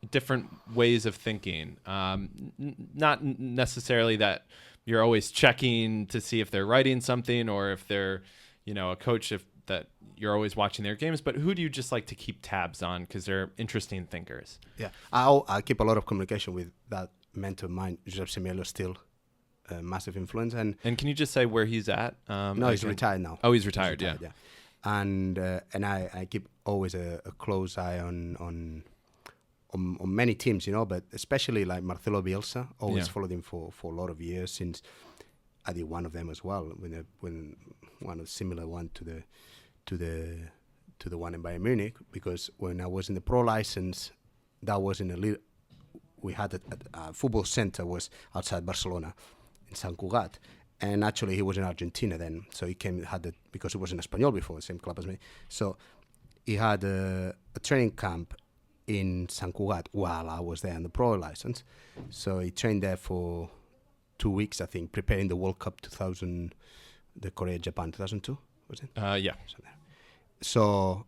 different ways of thinking? Not necessarily that you're always checking to see if they're writing something, or if they're, a coach that you're always watching their games, but who do you just like to keep tabs on because they're interesting thinkers? Yeah, I keep a lot of communication with that mentor of mine, Espanyol, still a massive influence. And can you just say where he's at? no, he's retired now. Oh, he's retired. Yeah. And I keep always a close eye on many teams, but especially like Marcelo Bielsa. Always followed him for a lot of years, since I did one of them as well, when one of similar one to the one in Bayern Munich, because when I was in the pro license, that was in we had a football center was outside Barcelona in Sant Cugat. And actually, he was in Argentina then, so he because he was in Espanyol before, the same club as me. So he had a training camp in Sant Cugat while I was there on the pro license. So he trained there for 2 weeks, I think, preparing the World Cup 2000, the Korea-Japan 2002, was it? Yeah. So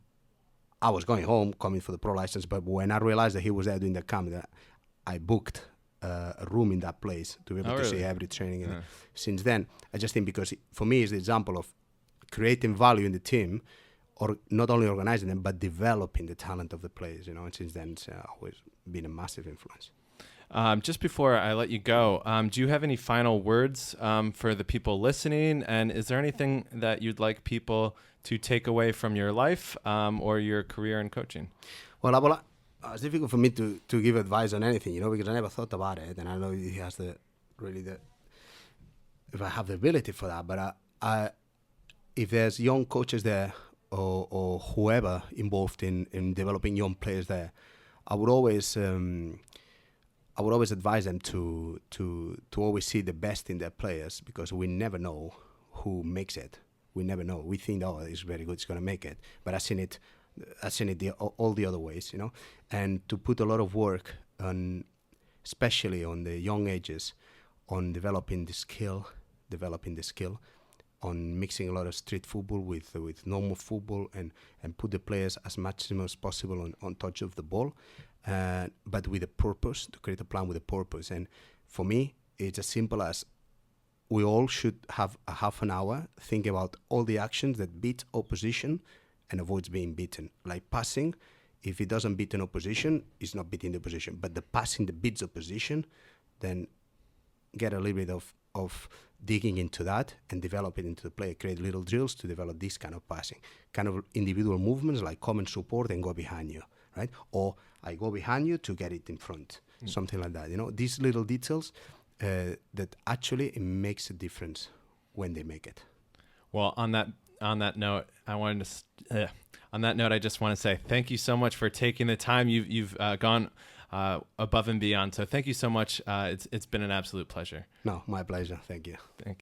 I was going home, coming for the pro license, but when I realized that he was there doing the camp, I booked a room in that place to be able to see every training. And since then, I just think, because for me it's the example of creating value in the team, or not only organizing them, but developing the talent of the players, and since then it's always been a massive influence. Just before I let you go, do you have any final words for the people listening? And is there anything that you'd like people to take away from your life or your career in coaching? Well, it's difficult for me to give advice on anything, because I never thought about it, and I know he has if I have the ability for that. But if there's young coaches there, or whoever involved in developing young players there, I would always advise them to always see the best in their players, because we never know who makes it. We never know. We think, it's very good, it's going to make it. But I've seen it all the other ways, and to put a lot of work on, especially on the young ages, on developing the skill, on mixing a lot of street football with normal football, and put the players as much as possible on touch of the ball, but with a purpose, to create a plan with a purpose. And for me, it's as simple as we all should have a half an hour think about all the actions that beat opposition and avoids being beaten. Like passing, if it doesn't beat an opposition, it's not beating the opposition. But the passing that beats opposition, then get a little bit of digging into that and develop it into the play. Create little drills to develop this kind of passing. Kind of individual movements like come and support and go behind you, right? Or I go behind you to get it in front. Something like that. These little details that actually it makes a difference when they make it. Well, on that note, I just want to say thank you so much for taking the time. You've gone above and beyond. So thank you so much. It's been an absolute pleasure. No, my pleasure. Thank you. Thank you.